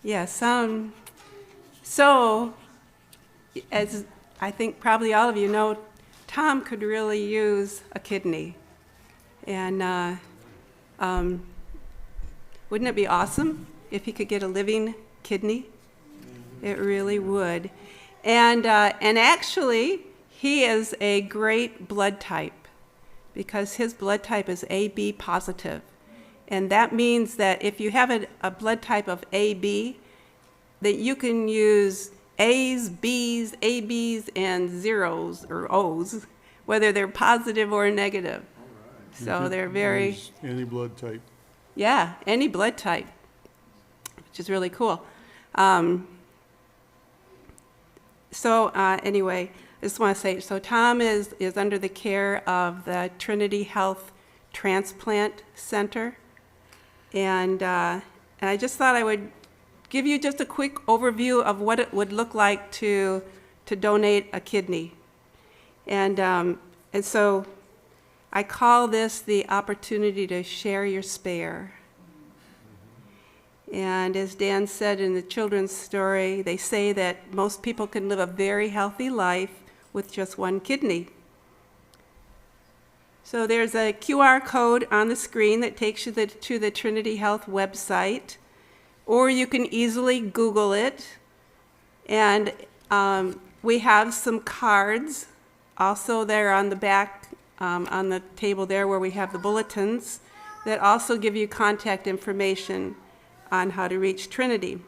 Yes. So, as I think probably all of you know, Tom could really use a kidney. And wouldn't it be awesome if he could get a living kidney? It really would. And actually, he is a great blood type because his blood type is AB positive. And that means that if you have a blood type of AB, that you can use A's, B's, AB's, and zeros or O's, whether they're positive or negative. So they're very... Any blood type. Yeah, any blood type, which is really cool. Anyway, I just want to say, so Tom is under the care of the Trinity Health Transplant Center. And I just thought I would give you just a quick overview of what it would look like to donate a kidney. And so I call this the opportunity to share your spare. And as Dan said in the children's story, they say that most people can live a very healthy life with just one kidney. So there's a QR code on the screen that takes you to the Trinity Health website, or you can easily Google it. And we have some cards also there on the back, on the table there where we have the bulletins, that also give you contact information on how to reach Trinity.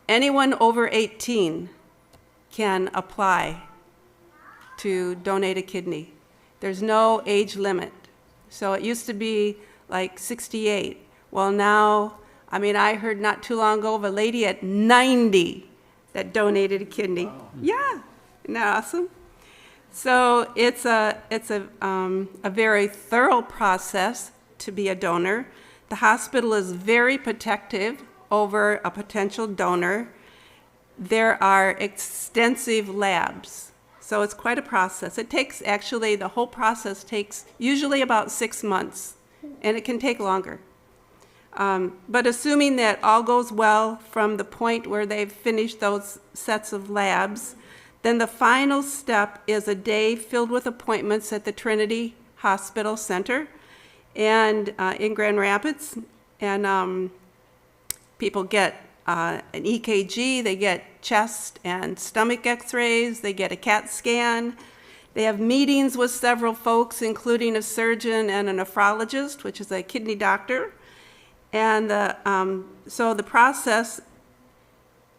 Anyone over 18 can apply to donate a kidney. There's no age limit. So it used to be like 68. Well, now, I heard not too long ago of a lady at 90 that donated a kidney. Wow. Yeah, isn't that awesome? So it's a very thorough process to be a donor. The hospital is very protective over a potential donor. There are extensive labs. So it's quite a process. It takes, actually, the whole process takes usually about 6 months, and it can take longer. But assuming that all goes well from the point where they've finished those sets of labs, then the final step is a day filled with appointments at the Trinity Hospital Center and in Grand Rapids. And people get an EKG, they get chest and stomach x-rays, they get a CAT scan. They have meetings with several folks, including a surgeon and a nephrologist, which is a kidney doctor. And so the process,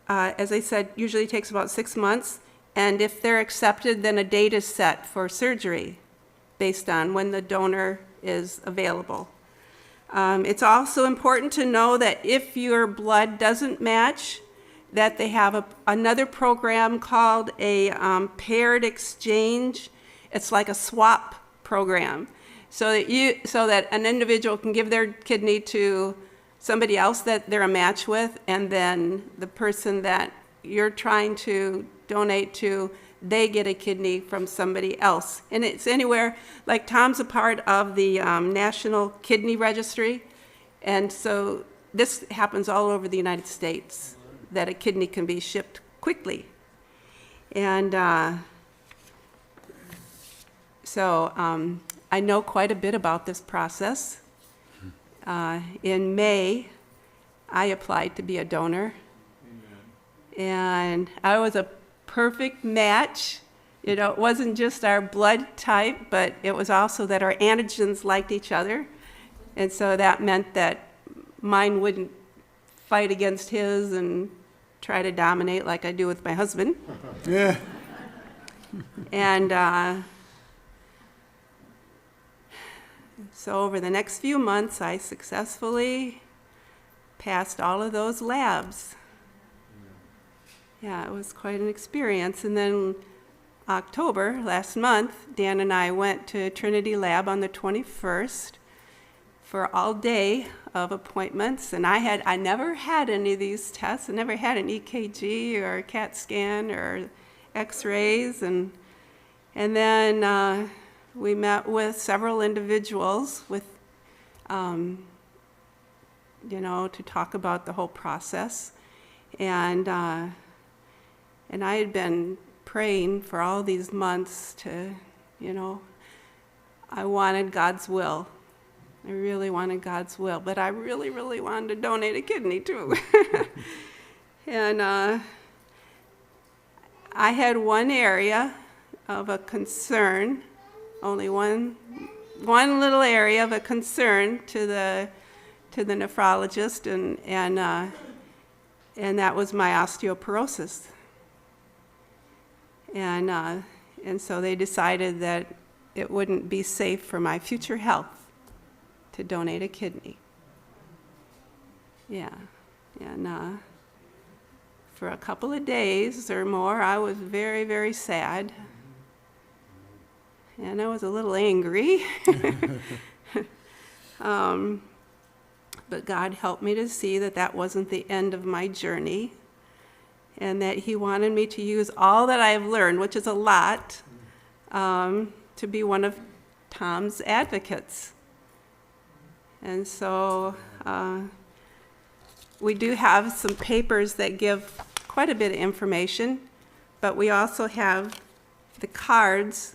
as I said, usually takes about 6 months. And if they're accepted, then a date is set for surgery based on when the donor is available. It's also important to know that if your blood doesn't match, that they have another program called a paired exchange. It's like a swap program, so that an individual can give their kidney to somebody else that they're a match with, and then the person that you're trying to donate to, they get a kidney from somebody else. And it's anywhere, like Tom's a part of the National Kidney Registry, and so this happens all over the United States, that a kidney can be shipped quickly. And so I know quite a bit about this process. In May, I applied to be a donor. And I was a perfect match. It wasn't just our blood type, but it was also that our antigens liked each other. And so that meant that mine wouldn't fight against his and try to dominate like I do with my husband. Yeah. And so over the next few months, I successfully passed all of those labs. Yeah, it was quite an experience. And then October, last month, Dan and I went to Trinity Lab on the 21st for all day of appointments. And I never had any of these tests. I never had an EKG or a CAT scan or x-rays. And then we met with several individuals with to talk about the whole process. And I had been praying for all these months to, I wanted God's will. I really wanted God's will, but I really, really wanted to donate a kidney too. And I had one area of a concern, only one little area of a concern to the nephrologist, and that was my osteoporosis. And so they decided that it wouldn't be safe for my future health to donate a kidney. Yeah, and for a couple of days or more, I was very, very sad. And I was a little angry. But God helped me to see that that wasn't the end of my journey, and that He wanted me to use all that I've learned, which is a lot, to be one of Tom's advocates. And so we do have some papers that give quite a bit of information, but we also have the cards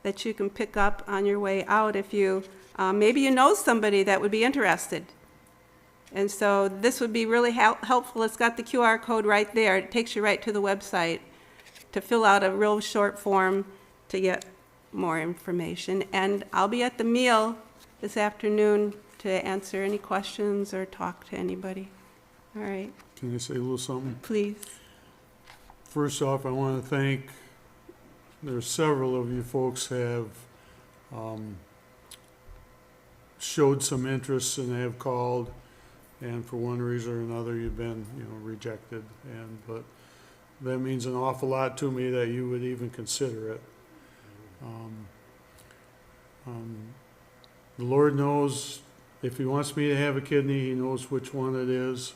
that you can pick up on your way out if you, maybe you know somebody that would be interested. And so this would be really helpful. It's got the QR code right there. It takes you right to the website to fill out a real short form to get more information. And I'll be at the meal this afternoon to answer any questions or talk to anybody. All right. Can I say a little something? Please. First off, I want to thank, there's several of you folks have showed some interest and have called, and for one reason or another you've been rejected, but that means an awful lot to me that you would even consider it. The Lord knows if He wants me to have a kidney, He knows which one it is.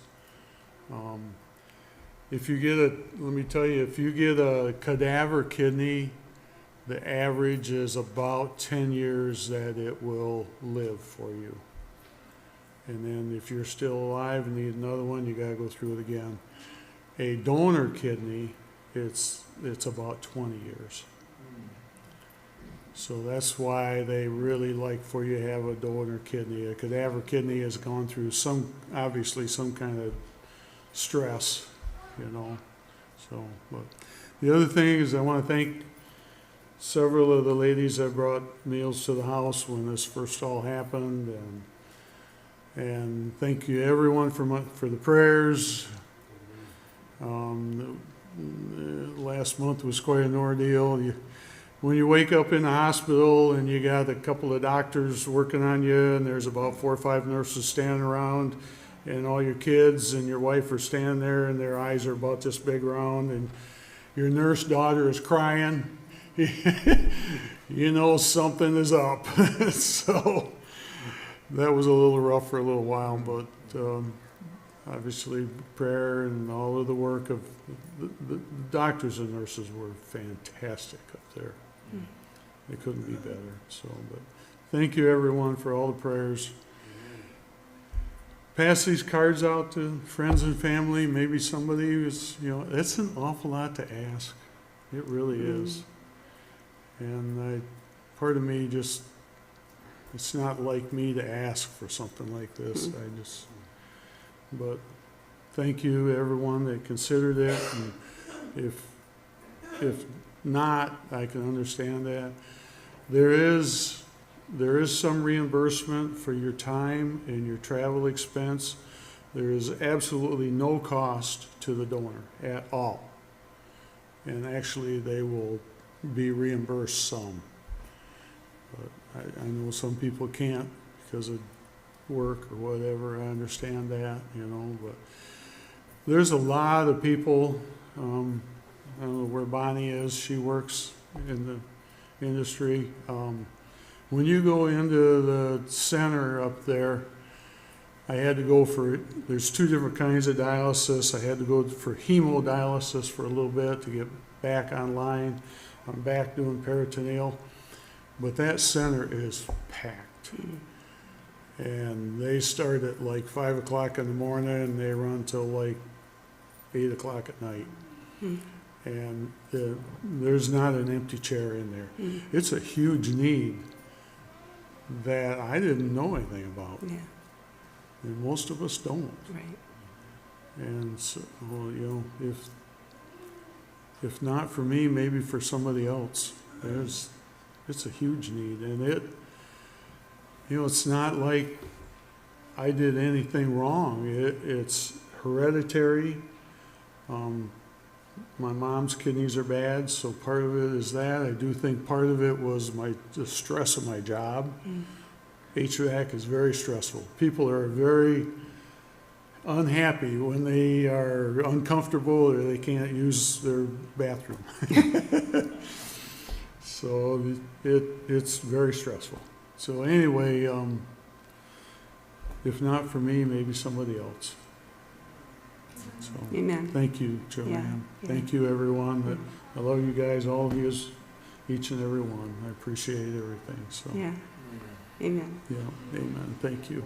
If you get let me tell you, if you get a cadaver kidney, the average is about 10 years that it will live for you. And then if you're still alive and need another one, you gotta go through it again. A donor kidney, it's about 20 years. So that's why they really like for you to have a donor kidney. A cadaver kidney has gone through obviously some kind of stress, So, but the other thing is I want to thank several of the ladies that brought meals to the house when this first all happened, and thank you everyone for the prayers. Last month was quite an ordeal. When you wake up in the hospital and you got a couple of doctors working on you, and there's about 4 or 5 nurses standing around, and all your kids and your wife are standing there and their eyes are about this big round, and your nurse daughter is crying, something is up. So that was a little rough for a little while, but obviously prayer and all of the work of the doctors and nurses were fantastic up there. They couldn't be better. So, but thank you everyone for all the prayers. Pass these cards out to friends and family. Maybe somebody who's, it's an awful lot to ask. It really is. And part of me just, it's not like me to ask for something like this. But thank you everyone that considered it. And if not, I can understand that. There is some reimbursement for your time and your travel expense. There is absolutely no cost to the donor at all. And actually they will be reimbursed some. But I know some people can't because of work or whatever. I understand that, but there's a lot of people. I don't know where Bonnie is. She works in the industry. When you go into the center up there, I had to go there's 2 different kinds of dialysis. I had to go for hemodialysis for a little bit to get back online. I'm back doing peritoneal. But that center is packed. And they start at like 5 o'clock in the morning and they run till like 8 o'clock at night. And there's not an empty chair in there. It's a huge need that I didn't know anything about. Yeah, And most of us don't. right. And so, well, you know, if not for me, maybe for somebody else. It's a huge need. And you know, it's not like I did anything wrong. It's hereditary. My mom's kidneys are bad, so part of it is that. I do think part of it was the stress of my job. HVAC is very stressful. People are very unhappy when they are uncomfortable or they can't use their bathroom. So it's very stressful. So anyway, if not for me, maybe somebody else. So, Amen. thank you, JoAnn. Yeah. Thank you, everyone. I love you guys, all of you, each and every one. I appreciate everything. So Yeah. Amen. yeah, amen. Thank you.